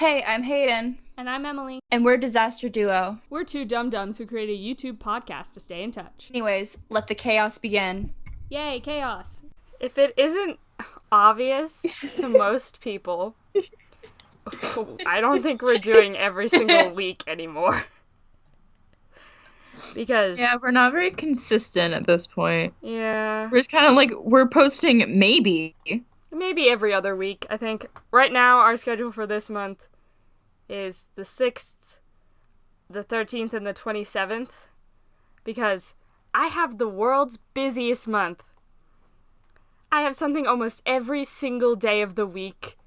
Hey, I'm Hayden, And I'm Emily. and we're Disaster Duo. We're two dum-dums who create a YouTube podcast to stay in touch. Anyways, let the chaos begin. Yay, chaos. If it isn't obvious to most people, I don't think we're doing every single week anymore. Because... Yeah, we're not very consistent at this point. Yeah. We're just kind of like, we're posting maybe. Maybe every other week, I think. Right now, our schedule for this month is the 6th, the 13th, and the 27th. Because I have the world's busiest month. I have something almost every single day of the week.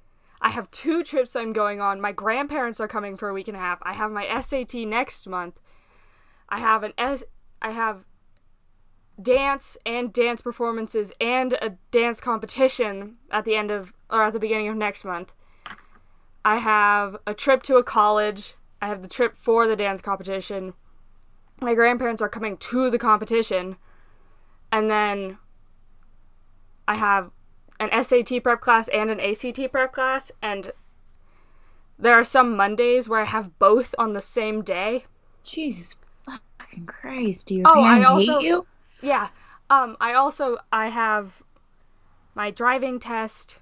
I have 2 trips I'm going on. My grandparents are coming for a week and a half. I have my SAT next month. I have dance and dance performances and a dance competition at the beginning of next month. I have a trip to a college. I have the trip for the dance competition. My grandparents are coming to the competition. And then I have an SAT prep class and an ACT prep class, and there are some Mondays where I have both on the same day. Jesus fucking Christ, do your parents hate you? Yeah. I have my driving test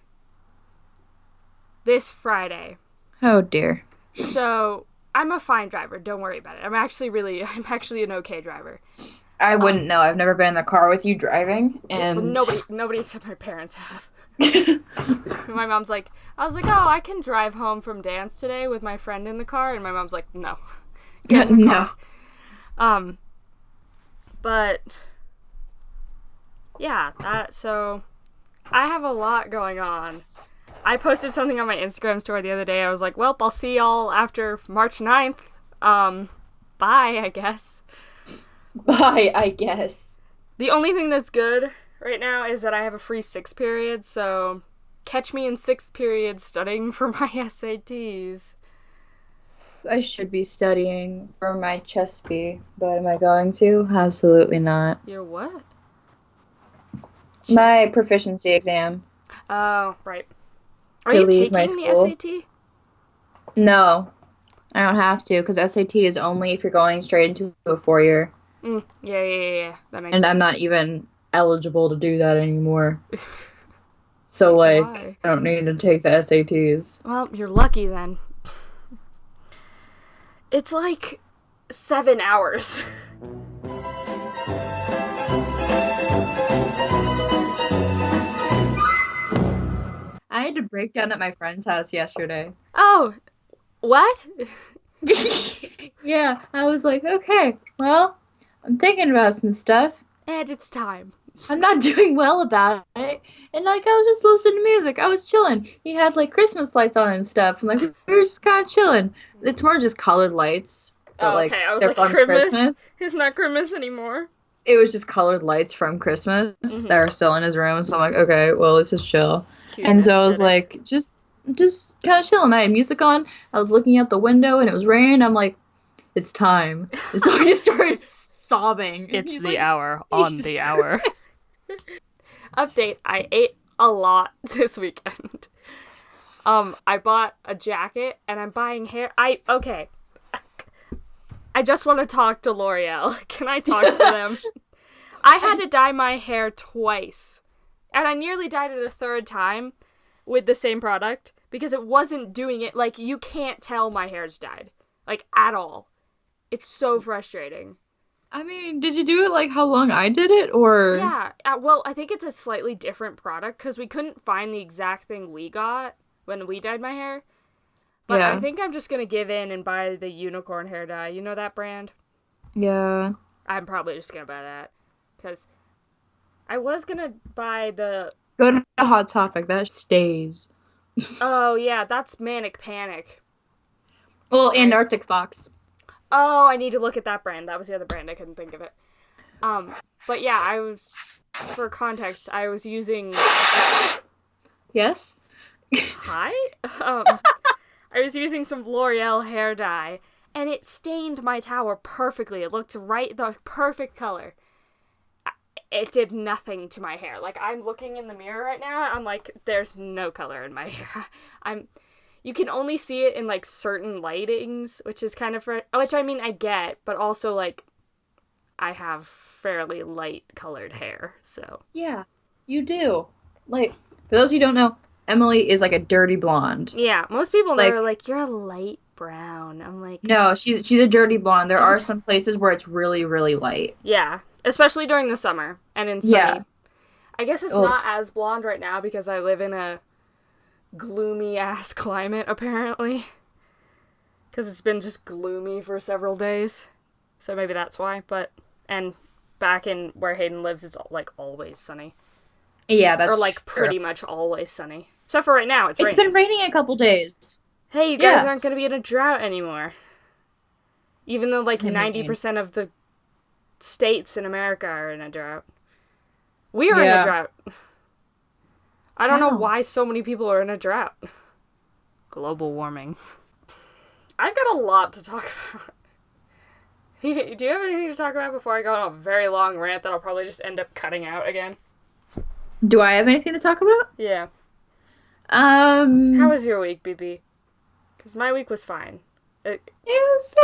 this Friday. Oh dear. So, I'm a fine driver. Don't worry about it. I'm actually an okay driver. I wouldn't know. I've never been in the car with you driving, and Nobody except my parents have. My mom's like, I was like, oh, I can drive home from dance today with my friend in the car, and my mom's like, no. Get in the car. But yeah, so I have a lot going on. I posted something on my Instagram story the other day. I was like, well, I'll see y'all after March 9th. Bye, I guess. Bye, I guess. The only thing that's good right now is that I have a free 6th period, so catch me in 6th period studying for my SATs. I should be studying for my CHESP, but am I going to? Absolutely not. Your what? My proficiency exam. Oh, right. Are To you leave taking my the school. SAT? No, I don't have to, because SAT is only if you're going straight into a 4-year. Yeah. That makes sense. And I'm not even eligible to do that anymore. So, Why? I don't need to take the SATs. Well, you're lucky then. It's like 7 hours. I had to break down at my friend's house yesterday. Oh, what? Yeah, I was like, okay, well, I'm thinking about some stuff. And it's time. I'm not doing well about it. And, I was just listening to music. I was chilling. He had, Christmas lights on and stuff. And, we were just kind of chilling. It's more just colored lights. But, okay, I was they're like, from Christmas. It's not Christmas anymore. It was just colored lights from Christmas that are still in his room. So I'm like, okay, well, let's just chill. Cute And so I was aesthetic. like, just kind of chilling. I had music on. I was looking out the window and it was raining. I'm like, it's time. And so I just started sobbing. And he's like, hour on the hour. Update, I ate a lot this weekend. I bought a jacket and I'm buying hair. Okay. I just want to talk to L'Oreal. Can I talk to them? I had to dye my hair twice. And I nearly dyed it a 3rd time with the same product because it wasn't doing it. You can't tell my hair's dyed. At all. It's so frustrating. I mean, did you do it how long I did it, or? Yeah, well, I think it's a slightly different product because we couldn't find the exact thing we got when we dyed my hair. But Yeah. I think I'm just going to give in and buy the unicorn hair dye. You know that brand? Yeah. I'm probably just going to buy that because I was going to buy the... Go to Hot Topic. That stays. Oh, yeah, that's Manic Panic. Well, Right. Antarctic Fox. Oh, I need to look at that brand. That was the other brand. I couldn't think of it. But yeah, for context, I was using... Yes? Hi? I was using some L'Oreal hair dye, and it stained my tower perfectly. It looked the perfect color. It did nothing to my hair. I'm looking in the mirror right now, and I'm like, there's no color in my hair. you can only see it in, like, certain lightings, which is kind of, which, I mean, I get, but also, like, I have fairly light-colored hair, so. Yeah, you do. Like, for those who don't know, Emily is like a dirty blonde. Yeah, most people Like- are like, you're a light brown. I'm like, No, she's a dirty blonde. There are some places where it's really, really light. yeah, especially during the summer and in sunny. Yeah. I guess it's Well- not as blonde right now because I live in a gloomy-ass climate, apparently. Because it's been just gloomy for several days. So maybe that's why, and back in where Hayden lives, it's, like, always sunny. Yeah, that's Or, like, true. pretty much always sunny. Except for right now, it's It's raining. been raining a couple days. Hey, you guys Yeah. aren't going to be in a drought anymore. Even though, like, I mean- 90% of the states in America are in a drought. We are in Yeah. a drought. I don't know How? why so many people are in a drought. Global warming. I've got a lot to talk about. Do you have anything to talk about before I go on a very long rant that I'll probably just end up cutting out again? Do I have anything to talk about? Yeah. How How was your week, BB? Because my week was fine. Yes.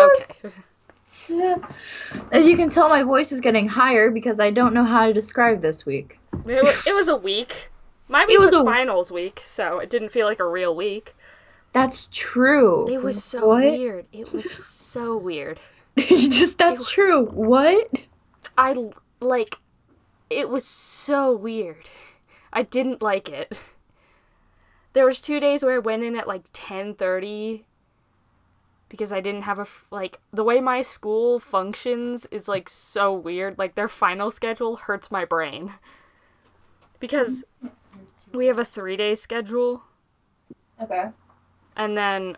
As you can tell, my voice is getting higher because I don't know how to describe this week. It was a week. My week was was a- finals week, so it didn't feel like a real week. That's true. It was so What? weird. It was so weird. That's true. What? It was so weird. I didn't like it. There was 2 days where I went in at like 10:30 because I didn't have the way my school functions is like so weird. Like their final schedule hurts my brain. Because we have a 3-day schedule. Okay. And then,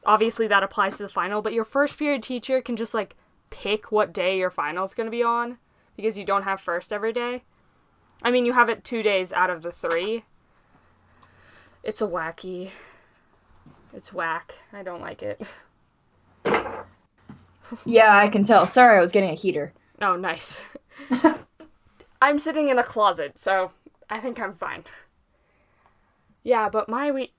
obviously that applies to the final, but your first period teacher can just, like, pick what day your final's gonna be on, because you don't have first every day. I mean, you have it 2 days out of the 3. It's whack. I don't like it. Yeah, I can tell. Sorry, I was getting a heater. Oh, nice. I'm sitting in a closet, so I think I'm fine. Yeah, but my week...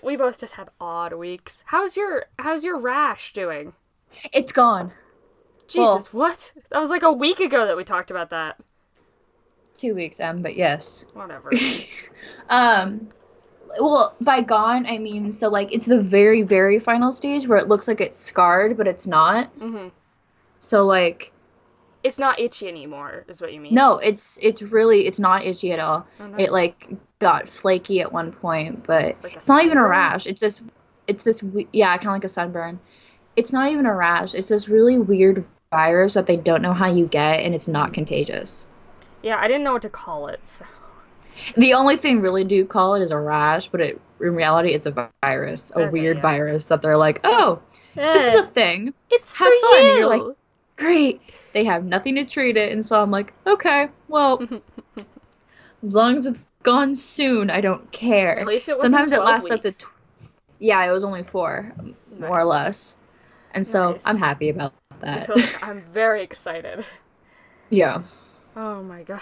We both just had odd weeks. How's your rash doing? It's gone. Jesus, what? That was like a week ago that we talked about that. 2 weeks, but yes. Whatever. Well, by gone, I mean, so, like, it's the very, very final stage where it looks like it's scarred, but it's not. Mm-hmm. So, like... It's not itchy anymore, is what you mean. No, it's not itchy at all. Oh, nice. It, like, got flaky at one point, but Like a it's not even a sunburn? rash. It's this, yeah, kind of like a sunburn. It's not even a rash. It's this really weird virus that they don't know how you get, and it's not contagious. Yeah, I didn't know what to call it. So. The only thing really do call it is a rash, but in reality, it's a virus, a Okay, weird yeah. virus that they're like, oh, this is a Eh, thing. it's have for fun, you. and you're like, Great. They have nothing to treat it, and so I'm like, okay, well, as long as it's gone soon, I don't care. At least it wasn't Sometimes it 12 lasts up to, weeks. yeah, it was only 4, more or Nice. less, and so Nice. I'm happy about that. I'm very excited. Yeah. Oh my god.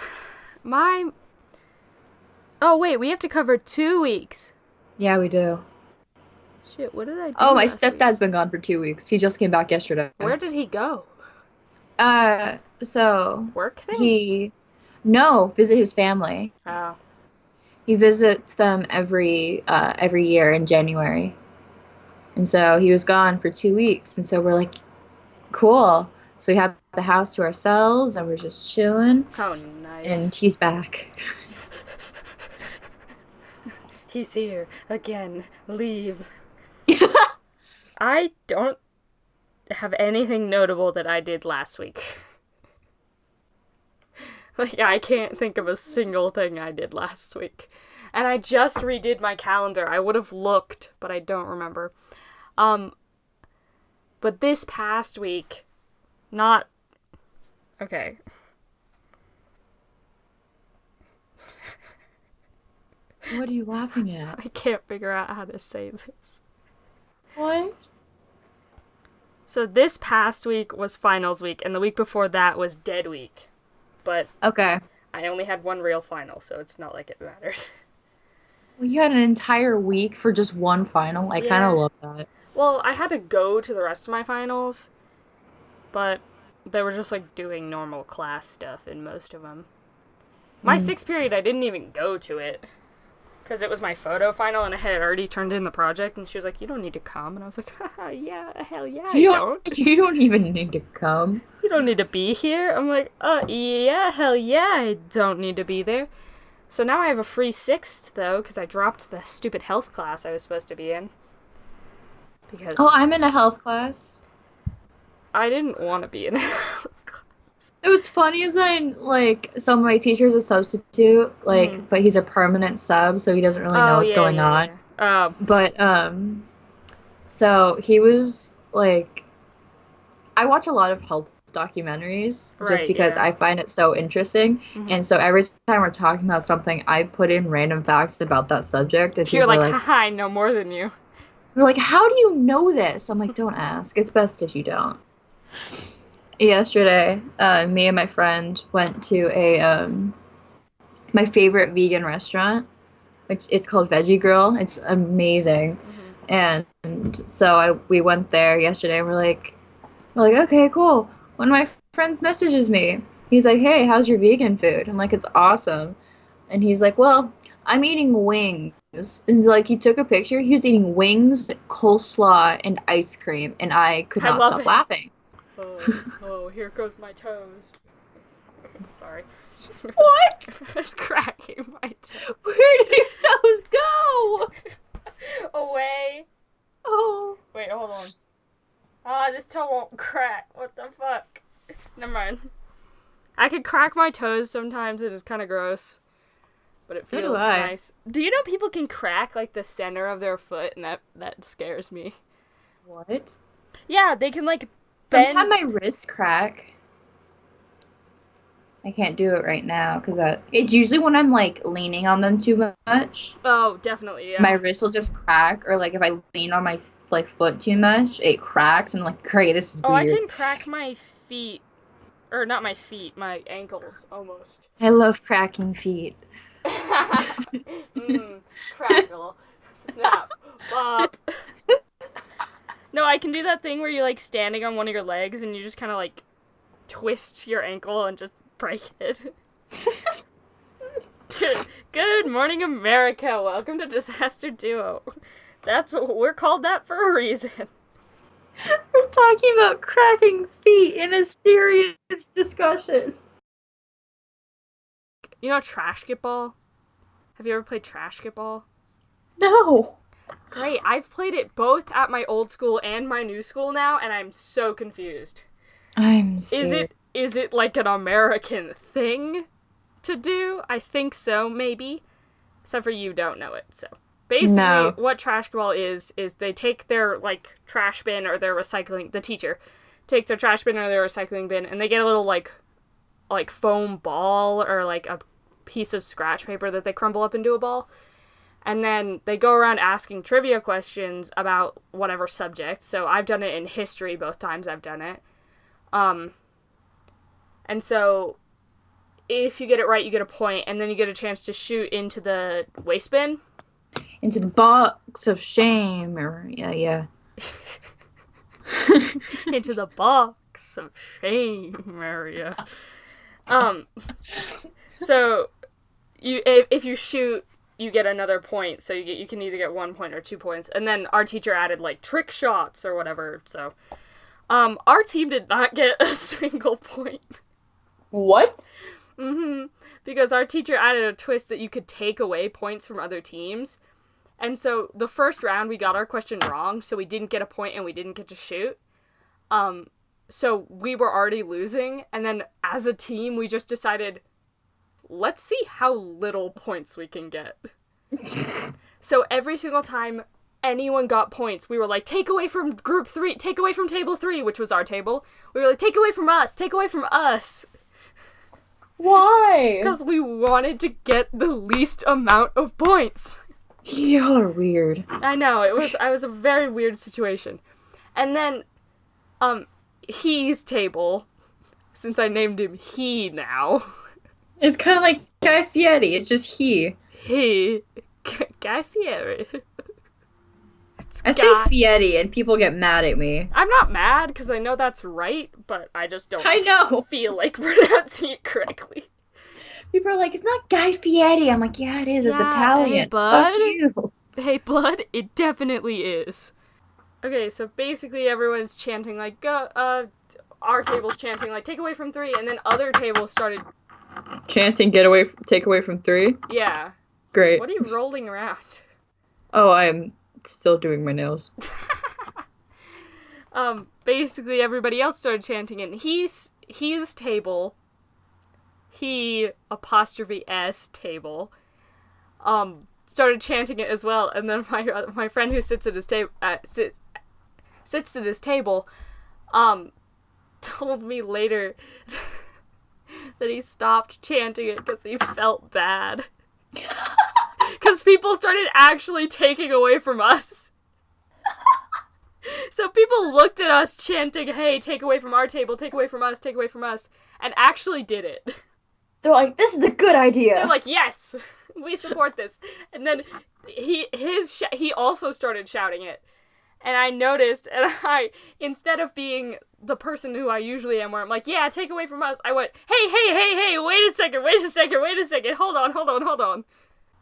Oh wait, we have to cover 2 weeks. Yeah, we do. Shit, what did I do? Oh, my last week? stepdad's been gone for 2 weeks. He just came back yesterday. Where did he go? So Work thing? no, visit his family. Oh. He visits them every year in January. And so he was gone for 2 weeks, and so we're like, cool. So we had the house to ourselves, and we're just chilling, Oh, nice. and he's back. He's here again. Leave. I don't have anything notable that I did last week. Like, I can't think of a single thing I did last week. And I just redid my calendar. I would have looked, but I don't remember. But this past week, not... Okay. What are you laughing at? I can't figure out how to say this. What? So this past week was finals week, and the week before that was dead week. But Okay. I only had one real final, so it's not like it mattered. Well, you had an entire week for just one final. I kind of Yeah. love that. Well, I had to go to the rest of my finals, but they were just like doing normal class stuff in most of them. My Mm. sixth period, I didn't even go to it because it was my photo final and I had already turned in the project. And she was like, "You don't need to come," and I was like, "Haha, yeah, hell yeah, I You don't. you don't even need to come. You don't need to be here." I'm like, yeah, hell yeah, I don't need to be there." So now I have a free sixth though because I dropped the stupid health class I was supposed to be in because Oh, I'm in a health class. I didn't want to be in health class. It was funny is that like so my teacher's a substitute, Mhm. but he's a permanent sub, so he doesn't really know Oh what's going on. yeah. But so he was like I watch a lot of health documentaries just Right, because yeah. I find it so interesting. Mhm. And so every time we're talking about something, I put in random facts about that subject, and You're people are like, like, haha, I know more than you. they're like, "How do you know this?" I'm like, "Don't ask. It's best if you don't." Yesterday, me and my friend went to a my favorite vegan restaurant, which it's called Veggie Grill. It's amazing. Mhm. And so we went there yesterday and we're like, okay, cool. One of my friends messages me. He's like, "Hey, how's your vegan food?" I'm like, "It's awesome." And he's like, "Well, I'm eating wings." And like he took a picture. He was eating wings, coleslaw, and ice cream, and I could I not love stop it. laughing. Oh, here goes my toes. Sorry. What? I was cracking my toes. Where did your toes go? Away. Oh. Wait, hold on. Ah, this toe won't crack. What the fuck? Never mind. I could crack my toes sometimes and it's kind of gross. But it So do feels I. nice. Do you know people can crack like the center of their foot and that scares me? What? Yeah, they can like Sometimes bend. my wrists crack. I can't do it right now because it's usually when I'm like leaning on them too much. Oh, definitely, My yeah. wrist will just crack, or like if I lean on my like foot too much, it cracks, and I'm like, great, this is Oh, I weird. can crack my feet. Or not my feet, my ankles, almost. I love cracking feet. Crackle. Snap. Bop. No, I can do that thing where you're like standing on one of your legs and you just kind of like twist your ankle and just break it. Good morning, America. Welcome to Disaster Duo. That's what we're called that for a reason. We're talking about cracking feet in a serious discussion. You know Trash Get Ball? Have you ever played Trash Get Ball? No. Great. I've played it both at my old school and my new school now, and I'm so confused. I'm scared. Is it like an American thing to do? I think so, maybe. Except for you don't know it, so. Basically, No. what Trash Ball is they take their, like, trash bin or their recycling, the teacher takes their trash bin or their recycling bin, and they get a little, like foam ball or, like, a piece of scratch paper that they crumble up into a ball. And then they go around asking trivia questions about whatever subject. So I've done it in history both times I've done it. And so if you get it right, you get a point, and then you get a chance to shoot into the waste bin. Into the box of shame, or yeah. Into the box of shame area. So if you shoot, you get another point. So you can either get 1 point or 2 points. And then our teacher added like trick shots or whatever. So our team did not get a single point. What? Because our teacher added a twist that you could take away points from other teams. And so the first round we got our question wrong, so we didn't get a point and we didn't get to shoot. So we were already losing, and then as a team we just decided, let's see how little points we can get. So every single time anyone got points, we were like, take away from group 3, take away from table 3, which was our table. We were like, take away from us, take away from us. Why? Because we wanted to get the least amount of points. Y'all are weird. I know, it was a very weird situation. And then, he's table, since I named him he now. It's kind of like Guy Fieri. It's just he. He Guy Fieri. It's I say Guy. Fieri and people get mad at me. I'm not mad because I know that's right, but I just don't I know. feel like pronouncing it correctly. People are like, it's not Guy Fieri. I'm like, yeah, it is. It's Yeah, Italian. hey, bud. Fuck you. Hey, bud, it definitely is. Okay, so basically everyone's chanting, like, our table's chanting, like, take away from 3, and then other tables started, Chanting, take away from 3. yeah. Great. What are you rolling around? Oh, I'm still doing my nails. Basically everybody else started chanting, and his table, apostrophe S table, started chanting it as well, and then my friend who sits at his table, sits at his table, told me later that he stopped chanting it because he felt bad. Because people started actually taking away from us. So people looked at us chanting, hey, take away from our table, take away from us, take away from us, and actually did it. They're like, this is a good idea. They're like, yes, we support this. And then he also started shouting it. And I noticed, and instead of being the person who I usually am, where I'm like, yeah, take away from us, I went, hey, wait a second, hold on.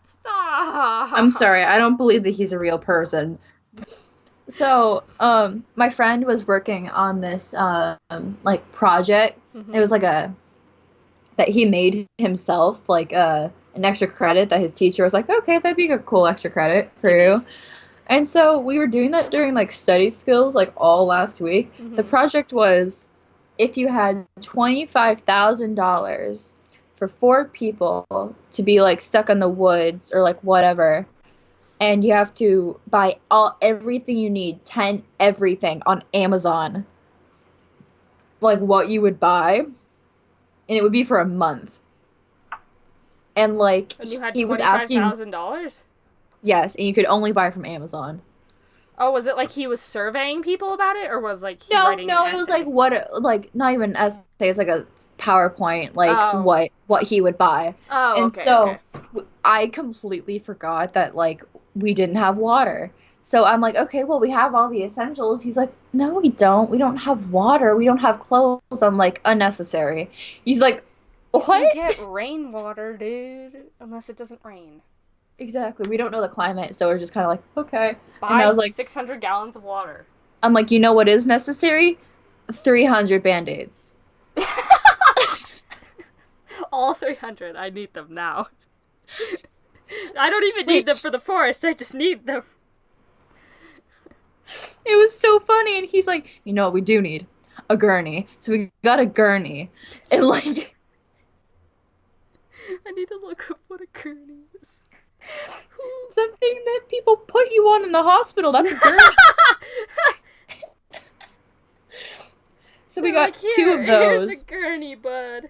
Stop. I'm sorry, I don't believe that he's a real person. So, my friend was working on this, like, project. Mhm. It was like that he made himself, like, an extra credit that his teacher was like, okay, that'd be a cool extra credit for you. And so we were doing that during, like, study skills, like, all last week. Mhm. The project was, if you had $25,000 for 4 people to be, like, stuck in the woods or, like, whatever, and you have to buy everything you need, everything on Amazon, like, what you would buy, and it would be for a month. And, like, And you had he was asking, $25,000? yes, and you could only buy from Amazon. Oh, was it like he was surveying people about it, or was like he No, writing an it was essay? like not even an essay. It's like a PowerPoint, like Oh. what he would buy. Oh, And okay. so Okay. I completely forgot that, like, we didn't have water. So I'm like, okay, well, we have all the essentials. He's like, no, we don't. We don't have water. We don't have clothes. I'm like, unnecessary. He's like, You what? get rainwater, dude, unless it doesn't rain. Exactly. We don't know the climate, so we're just kind of like, okay. Buy And I was like, 600 gallons of water. I'm like, you know what is necessary? 300 Band-Aids. All 300. I need them now. I don't even need them for the forest. I just need them. It was so funny, and he's like, you know what we do need? A gurney. So we got a gurney. And, like, I need to look up what a gurney is. something that people put you on in the hospital. That's a gurney. So we They're got like, "Here, 2 of Here's those. a gurney, bud.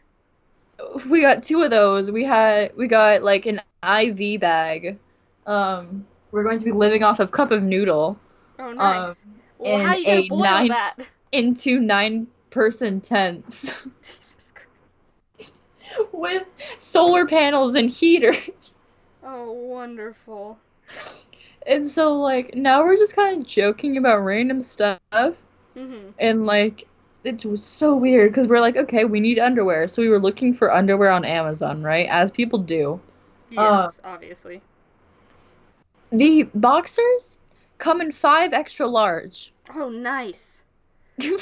We got 2 of those. We got like an IV bag. We're going to be living off of cup of noodle Oh, nice. Well, in how you gonna a boil 9 that? into 9-person tents Jesus Christ. with solar panels and heaters. Oh, wonderful. And so, like, now we're just kind of joking about random stuff. Mm-hmm. And, like, it was so weird because we're like, okay, we need underwear. So we were looking for underwear on Amazon, right? As people do. Yes, obviously. The boxers come in 5 extra large. Oh, nice. You're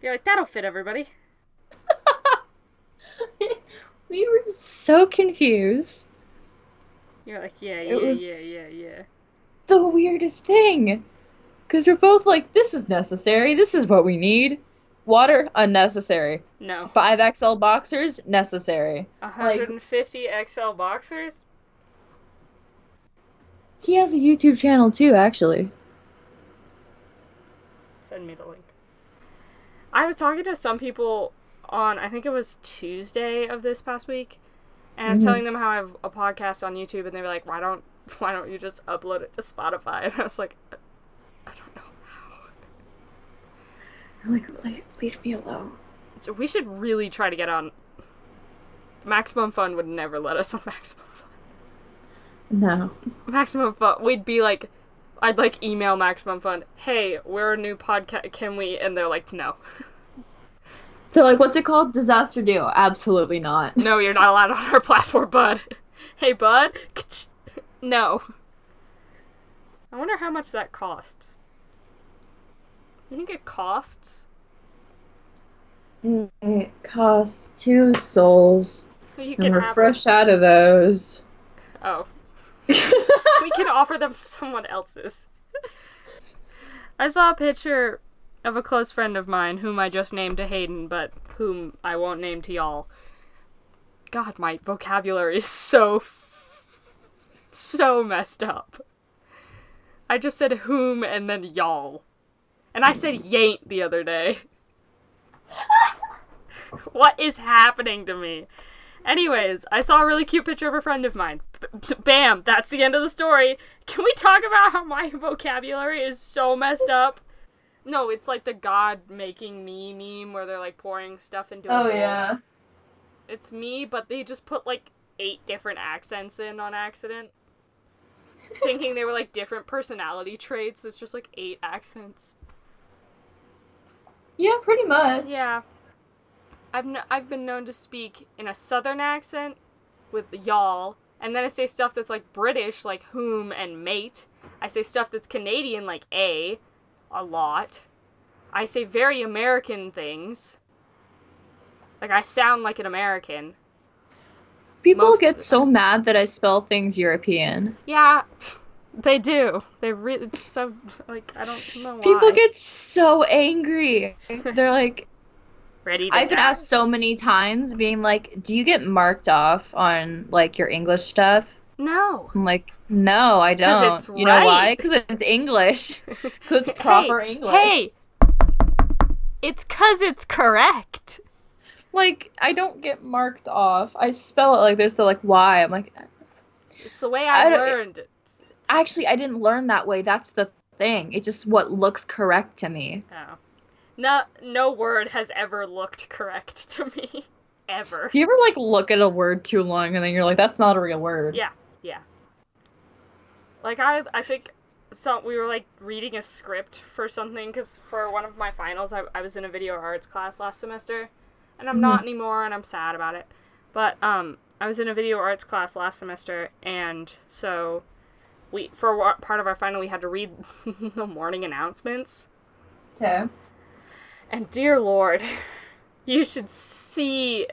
like, that'll fit everybody. We were so confused. You're like, yeah. It was- Yeah. The weirdest thing. Because we're both like, this is necessary. This is what we need. Water, unnecessary. No. 5XL boxers, necessary. 150 XL boxers? He has a YouTube channel too, actually. Send me the link. I was talking to some people on, I think it was Tuesday of this past week, and I was telling them how I have a podcast on YouTube, and they were like, why don't you just upload it to Spotify? And I was like, I don't know how. Like, leave me alone. So we should really try to get on. Maximum Fun would never let us on Maximum Fun. No. Maximum Fun. We'd be like, I'd like email Maximum Fun. Hey, we're a new podcast. Can we? And they're like, no. So like, what's it called? Disaster Duo? Absolutely not. No, you're not allowed on our platform, bud. Hey, bud. No. I wonder how much that costs. You think it costs? It costs 2 souls, You and can we're have fresh out of those. Oh. We can offer them someone else's. I saw a picture of a close friend of mine, whom I just named to Hayden, but whom I won't name to y'all. God, my vocabulary is so messed up. I just said whom and then y'all. And I said yaint the other day. What is happening to me? Anyways, I saw a really cute picture of a friend of mine. Bam, that's the end of the story. Can we talk about how my vocabulary is so messed up? No, it's like the God making me meme where they're like pouring stuff into a bowl. It's me, but they just put like 8 different accents in on accident. Thinking they were like different personality traits. It's just like 8 accents. Yeah, pretty much. Yeah. I've been known to speak in a southern accent with y'all, and then I say stuff that's like British, like whom and mate. I say stuff that's Canadian, like a lot. I say very American things. Like I sound like an American. People get so mad that I spell things European. Yeah, they do. They really, it's so, like, I don't know why. People get so angry. They're like, ready to I've been die. asked so many times, being like, do you get marked off on, like, your English stuff? No. I'm like, no, I don't. 'Cause it's You know why? right. Because it's English. Because it's proper English. Hey! It's 'cause it's correct. Like, I don't get marked off. I spell it like this, so like, why? I'm like, It's the way I I don't- learned it. actually, I didn't learn that way. That's the thing. It's just what looks correct to me. Oh. No word has ever looked correct to me. Ever. Do you ever, like, look at a word too long and then you're like, that's not a real word? Yeah. Like, I think we were, like, reading a script for something, because for one of my finals, I was in a video arts class last semester, and I'm not anymore, and I'm sad about it. But, I was in a video arts class last semester, and so for part of our final, we had to read the morning announcements. Okay. And dear Lord, you should see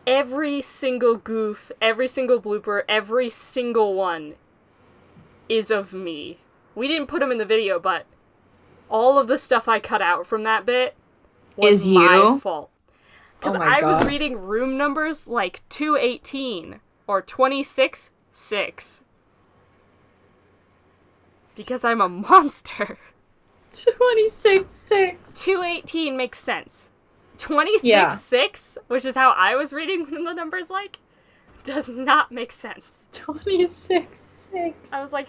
every single goof, every single blooper, every single one is of me. We didn't put them in the video, but all of the stuff I cut out from that bit was Is my you? fault. Because Oh my I was God. reading room numbers like 218 or 26-6. Because I'm a monster. 26-6. 218 makes sense. 26-6, which is how I was reading the numbers like, does not make sense. 26-6. I was like,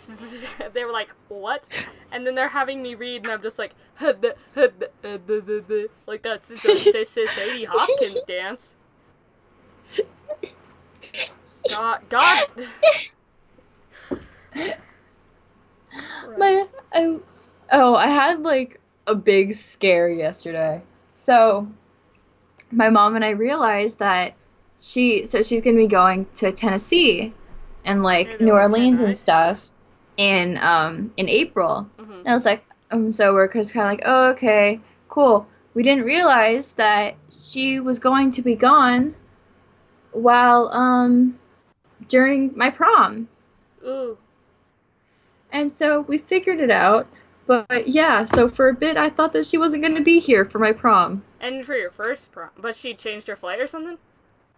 they were like, what? And then they're having me read, and I'm just like, like that's the Sadie Hopkins dance. God. I had like a big scare yesterday. So my mom and I realized that she's gonna be going to Tennessee and like Maybe New like Orleans and Tennessee. stuff in April. Mhm. And I was like, so we're just kind of like, oh, okay, cool. We didn't realize that she was going to be gone while during my prom. Ooh. And so we figured it out. But yeah, so for a bit I thought that she wasn't going to be here for my prom. And for your first prom, but she changed her flight or something?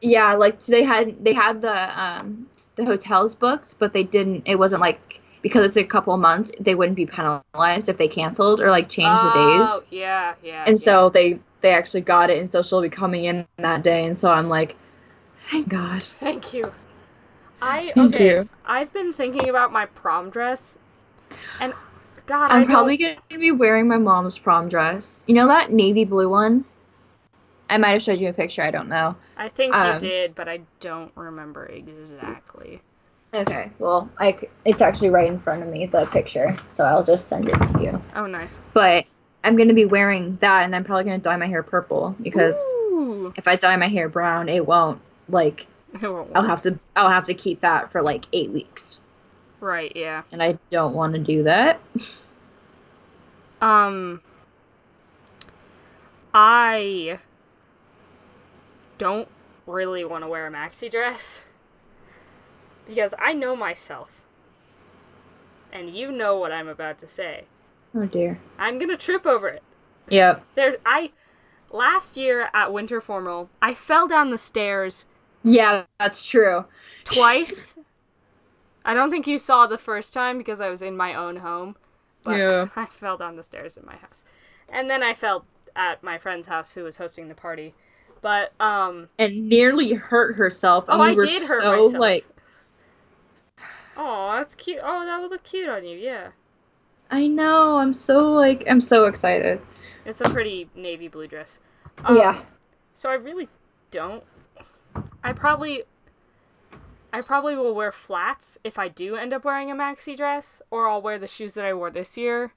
Yeah, like they had the hotels booked, but they didn't. It wasn't like, because it's a couple of months, they wouldn't be penalized if they canceled or like changed the days. Oh, yeah. And so they actually got it, and so she'll be coming in that day. And so I'm like, thank God. Thank you. Thank you. I've been thinking about my prom dress, and God, I'm probably going to be wearing my mom's prom dress. You know that navy blue one? I might have showed you a picture. I don't know. I think you did, but I don't remember exactly. Okay, well, it's actually right in front of me, the picture, so I'll just send it to you. Oh, nice. But I'm going to be wearing that, and I'm probably going to dye my hair purple, because Ooh. if I dye my hair brown, it won't, like, It won't I'll work. have to keep that for, like, 8 weeks. Right, yeah. And I don't want to do that. I don't really want to wear a maxi dress because I know myself. And you know what I'm about to say. Oh, dear. I'm gonna trip over it. Yep. Last year at Winter Formal, I fell down the stairs Yeah, that's true. twice. I don't think you saw the first time because I was in my own home. But Yeah. I fell down the stairs in my house. And then I fell at my friend's house who was hosting the party. But, And nearly hurt herself. And Oh, we I were did hurt so, myself. like, oh, that's cute. Oh, that would look cute on you, yeah. I know, I'm so excited. It's a pretty navy blue dress. Yeah. So I really don't. I probably will wear flats if I do end up wearing a maxi dress, or I'll wear the shoes that I wore this year.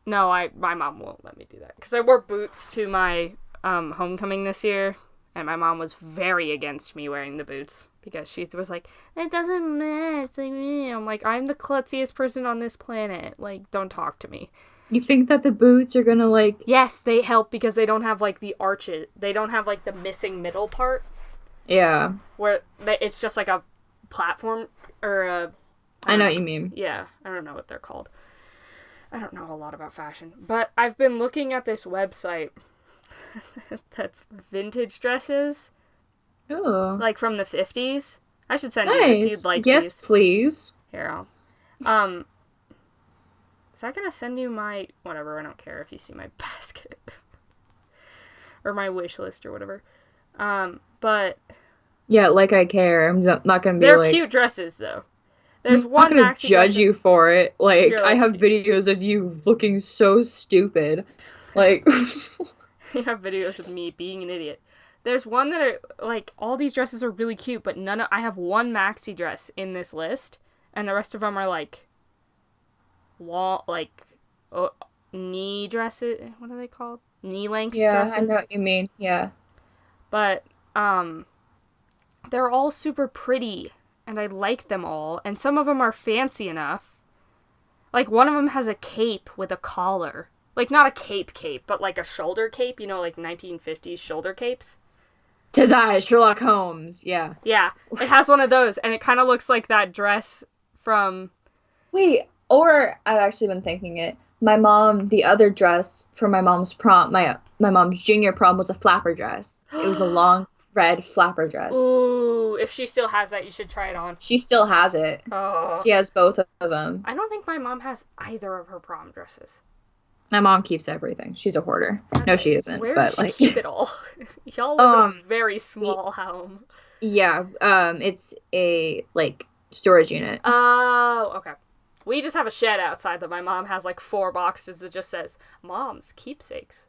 No, my mom won't let me do that because I wore boots to my homecoming this year, and my mom was very against me wearing the boots because she was like, "It doesn't matter." It's like me. I'm like, I'm the klutziest person on this planet. Like, don't talk to me. You think that the boots are gonna, like... Yes, they help because they don't have, like, the arches. They don't have, like, the missing middle part. Yeah. Where it's just, like, a platform or a... I know what you mean. Yeah, I don't know what they're called. I don't know a lot about fashion. But I've been looking at this website that's vintage dresses. Oh. Like, from the 50s. I should send you this. Nice. You'd like yes, these. please. Here, is that gonna send you my... Whatever, I don't care if you see my basket. Or my wish list or whatever. But... Yeah, like I care. I'm not gonna be They're like... cute dresses, though. There's I'm one not gonna maxi judge dress you for it. Like, You're I like- have videos of you looking so stupid. Like... You have videos of me being an idiot. There's one that are, like, all these dresses are really cute, but I have one maxi dress in this list, and the rest of them are, like, knee dresses. What are they called? Knee-length yeah, dresses. I know what you mean. Yeah. But, they're all super pretty, and I like them all, and some of them are fancy enough. Like, one of them has a cape with a collar. Like, not a cape, but like a shoulder cape, you know, like 1950s shoulder capes. 'Tis I, Sherlock Holmes. Yeah. Yeah, it has one of those, and it kind of looks like that dress from... Wait, or I've actually been thinking it. My mom, the other dress for my mom's prom, my mom's junior prom was a flapper dress. It was a long red flapper dress. Ooh, if she still has that, you should try it on. She still has it. Oh. She has both of them. I don't think my mom has either of her prom dresses. My mom keeps everything. She's a hoarder. No, she isn't. Where but does she like, keep it all? Y'all live in a very small home. yeah, it's a like storage unit. Oh, okay. We just have a shed outside that my mom has like 4 boxes that just says Mom's keepsakes.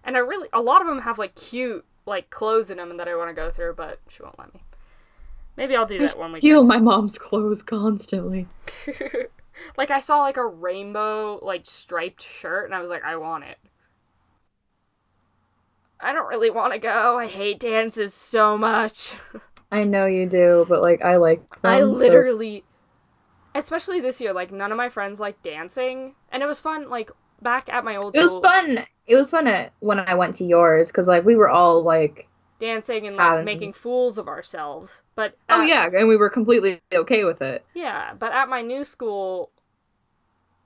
And a lot of them have like cute like clothes in them that I want to go through, but she won't let me. Maybe I'll do that when we steal my mom's clothes constantly. Like I saw like a rainbow like striped shirt and I was like, I want it. I don't really want to go. I hate dances so much. I know you do, but like I like them. I so- literally, especially this year, like none of my friends like dancing, and it was fun. Like back at my old It was school, fun. It was fun when I went to yours because like we were all like, dancing and like Um, making fools of ourselves. But oh yeah, and we were completely okay with it. yeah. But at my new school,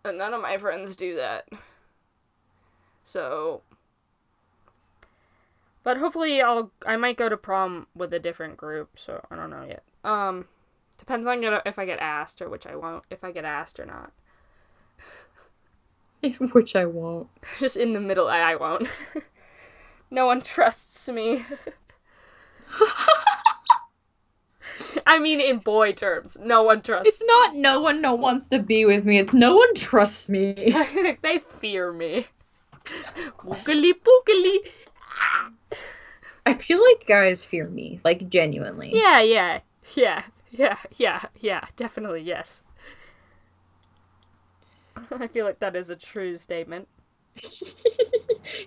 none of my friends do that. So, but hopefully I might go to prom with a different group. So I don't know yet. Depends on if I get asked or which I won't. If I get asked or not. Which I won't. Just in the middle, I won't. No one trusts me. I mean, in boy terms, no one trusts. It's not no one wants to be with me. It's no one trusts me. They fear me. Boogly boogly. I feel like guys fear me, like genuinely. Yeah. Yeah, definitely, yes. I feel like that is a true statement.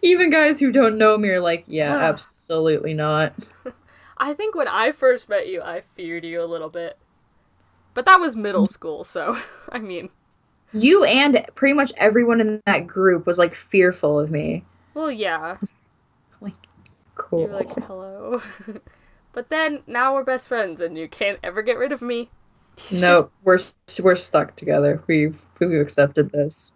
Even guys who don't know me are like, yeah, absolutely not. I think when I first met you, I feared you a little bit. But that was middle school, so, I mean, You and pretty much everyone in that group was like fearful of me. well, yeah. Like, You cool. were like, hello. But then, now we're best friends, and you can't ever get rid of me. No, we're stuck together. We've accepted this.